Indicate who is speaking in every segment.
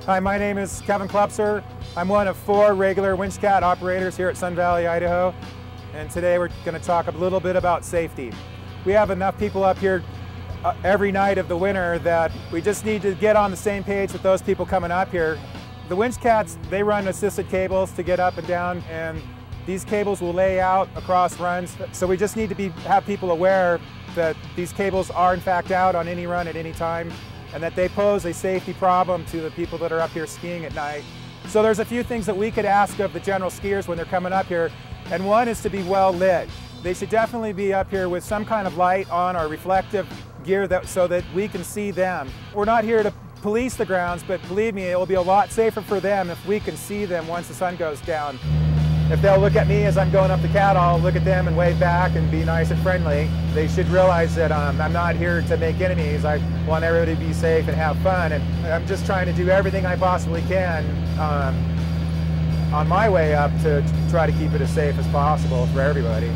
Speaker 1: Hi, my name is Kevin Klupser. I'm one of 4 regular winch cat operators here at Sun Valley, Idaho. And today we're going to talk a little bit about safety. We have enough people up here every night of the winter that we just need to get on the same page with those people coming up here. The winch cats, they run assisted cables to get up and down, and these cables will lay out across runs. So we just need to have people aware that these cables are in fact out on any run at any time, and that they pose a safety problem to the people that are up here skiing at night. So there's a few things that we could ask of the general skiers when they're coming up here, and one is to be well lit. They should definitely be up here with some kind of light on or reflective gear so that we can see them. We're not here to police the grounds, but believe me, it will be a lot safer for them if we can see them once the sun goes down. If they'll look at me as I'm going up the cat, I'll look at them and wave back and be nice and friendly. They should realize that I'm not here to make enemies. I want everybody to be safe and have fun, and I'm just trying to do everything I possibly can on my way up to try to keep it as safe as possible for everybody.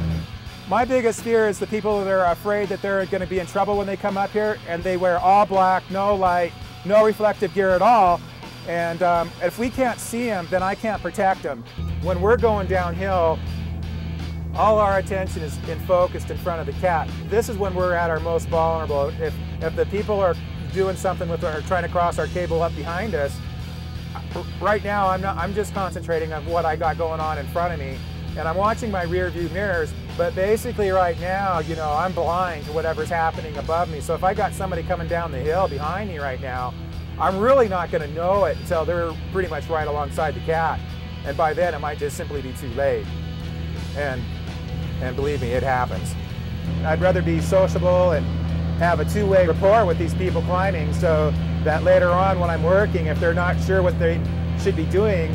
Speaker 1: My biggest fear is the people that are afraid that they're going to be in trouble when they come up here, and they wear all black, no light, no reflective gear at all. And if we can't see them, then I can't protect them. When we're going downhill, all our attention is focused in front of the cat. This is when we're at our most vulnerable. If the people are doing something with or trying to cross our cable up behind us, right now I'm just concentrating on what I got going on in front of me, and I'm watching my rear view mirrors. But basically right now, you know, I'm blind to whatever's happening above me. So if I got somebody coming down the hill behind me right now, I'm really not going to know it until they're pretty much right alongside the cat. And by then it might just simply be too late. And believe me, it happens. I'd rather be sociable and have a two-way rapport with these people climbing, so that later on when I'm working, if they're not sure what they should be doing,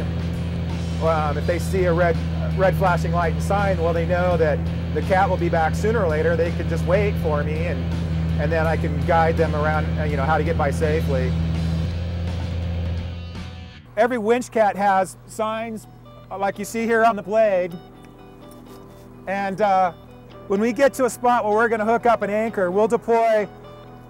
Speaker 1: if they see a red flashing light and sign, well, they know that the cat will be back sooner or later. They can just wait for me, and then I can guide them around, you know, how to get by safely. Every winch cat has signs like you see here on the blade, and when we get to a spot where we're going to hook up an anchor, we'll deploy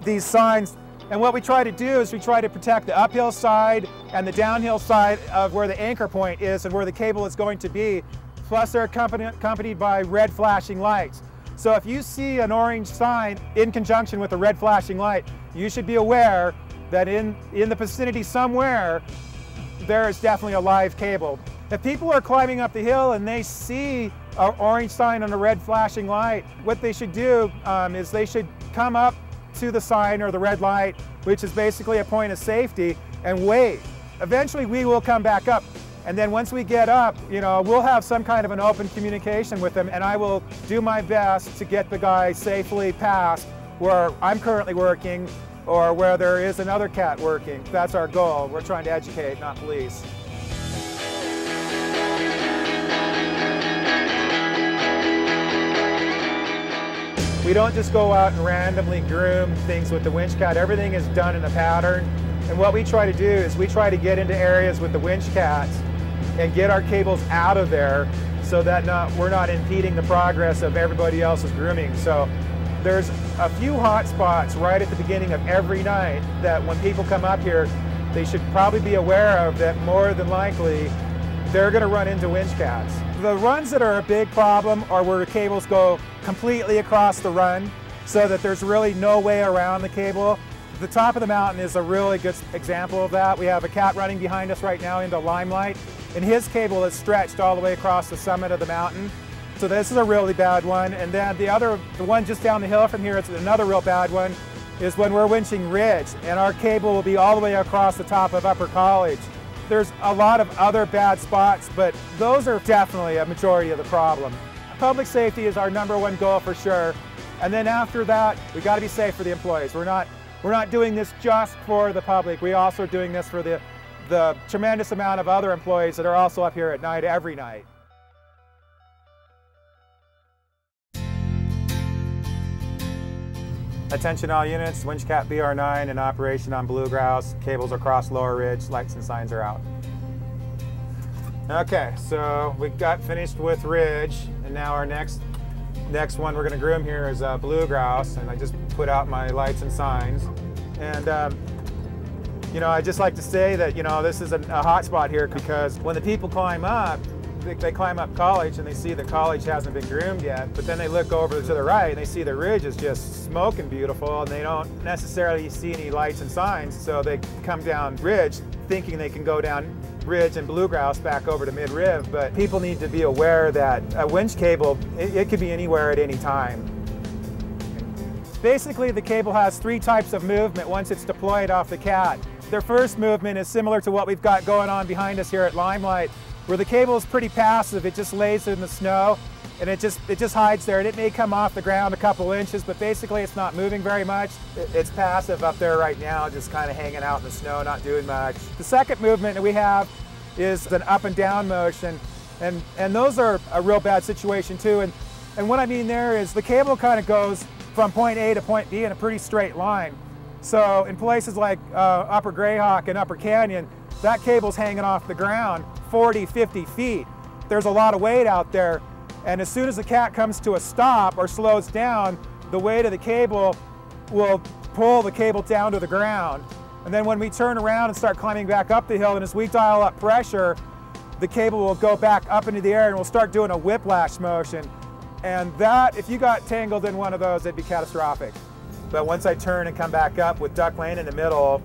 Speaker 1: these signs, and what we try to do is we try to protect the uphill side and the downhill side of where the anchor point is and where the cable is going to be, plus they're accompanied by red flashing lights. So if you see an orange sign in conjunction with a red flashing light, you should be aware that in the vicinity somewhere there is definitely a live cable. If people are climbing up the hill and they see an orange sign and a red flashing light, what they should do is they should come up to the sign or the red light, which is basically a point of safety, and wait. Eventually we will come back up, and then once we get up, you know, we'll have some kind of an open communication with them, and I will do my best to get the guy safely past where I'm currently working or where there is another cat working. That's our goal. We're trying to educate, not police. We don't just go out and randomly groom things with the winch cat. Everything is done in a pattern. And what we try to do is we try to get into areas with the winch cats and get our cables out of there so that we're not impeding the progress of everybody else's grooming. So there's a few hot spots right at the beginning of every night that when people come up here, they should probably be aware of, that more than likely they're going to run into winch cats. The runs that are a big problem are where the cables go completely across the run so that there's really no way around the cable. The top of the mountain is a really good example of that. We have a cat running behind us right now into Limelight, and his cable is stretched all the way across the summit of the mountain. So this is a really bad one. And then the one just down the hill from here, it's another real bad one, is when we're winching Ridge, and our cable will be all the way across the top of Upper College. There's a lot of other bad spots, but those are definitely a majority of the problem. Public safety is our #1 goal for sure. And then after that, we got to be safe for the employees. We're not doing this just for the public. We also are doing this for the tremendous amount of other employees that are also up here at night, every night. Attention all units, winch cat BR9 in operation on Blue Grouse. Cables across Lower Ridge, lights and signs are out. Okay, so we got finished with Ridge, and now our next one we're gonna groom here is Blue Grouse, and I just put out my lights and signs. And You know, I just like to say that, you know, this is a hot spot here because when the people climb up, they climb up College and they see that College hasn't been groomed yet, but then they look over to the right and they see the ridge is just smoking beautiful and they don't necessarily see any lights and signs, so they come down ridge thinking they can go down ridge and bluegrouse back over to mid-riv, but people need to be aware that a winch cable, it could be anywhere at any time. Basically, the cable has 3 types of movement once it's deployed off the Cat. Their first movement is similar to what we've got going on behind us here at Limelight, where the cable is pretty passive. It just lays in the snow and it just hides there, and it may come off the ground a couple inches, but basically it's not moving very much. It's passive up there right now, just kind of hanging out in the snow, not doing much. The second movement that we have is an up and down motion, and those are a real bad situation too. And what I mean there is the cable kind of goes from point A to point B in a pretty straight line. So in places like Upper Greyhawk and Upper Canyon, that cable's hanging off the ground 40, 50 feet. There's a lot of weight out there, and as soon as the Cat comes to a stop or slows down, the weight of the cable will pull the cable down to the ground. And then when we turn around and start climbing back up the hill, and as we dial up pressure, the cable will go back up into the air and we'll start doing a whiplash motion. And that, if you got tangled in one of those, it'd be catastrophic. But once I turn and come back up with Duck Lane in the middle,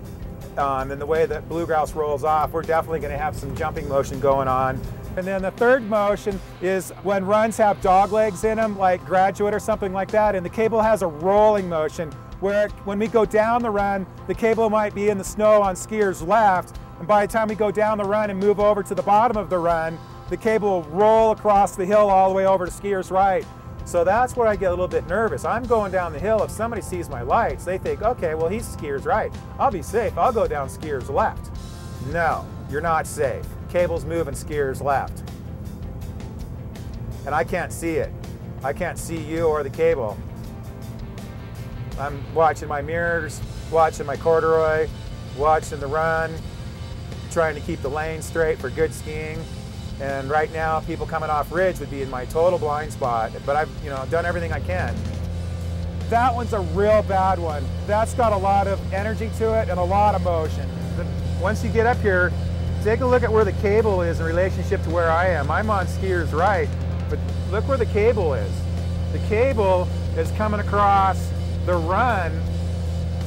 Speaker 1: and the way that bluegrouse rolls off, we're definitely going to have some jumping motion going on. And then the third motion is when runs have dog legs in them, like Graduate or something like that, and the cable has a rolling motion where when we go down the run, the cable might be in the snow on skier's left, and by the time we go down the run and move over to the bottom of the run, the cable will roll across the hill all the way over to skier's right. So that's where I get a little bit nervous. I'm going down the hill. If somebody sees my lights, they think, okay, well, he's skier's right. I'll be safe. I'll go down skier's left. No, you're not safe. Cable's moving skier's left. And I can't see it. I can't see you or the cable. I'm watching my mirrors, watching my corduroy, watching the run, trying to keep the lane straight for good skiing. And right now, people coming off ridge would be in my total blind spot, but I've done everything I can. That one's a real bad one. That's got a lot of energy to it and a lot of motion. Once you get up here, take a look at where the cable is in relationship to where I am. I'm on skier's right, but look where the cable is. The cable is coming across the run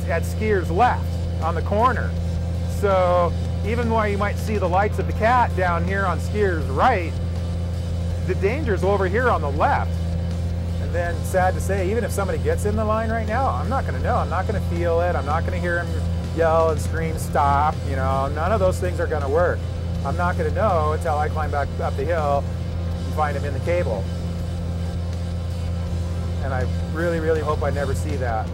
Speaker 1: at skier's left on the corner. So even though you might see the lights of the Cat down here on skier's right, the danger's over here on the left. And then, sad to say, even if somebody gets in the line right now, I'm not gonna know. I'm not gonna feel it. I'm not gonna hear him yell and scream, stop. You know, none of those things are gonna work. I'm not gonna know until I climb back up the hill and find him in the cable. And I really, really hope I never see that.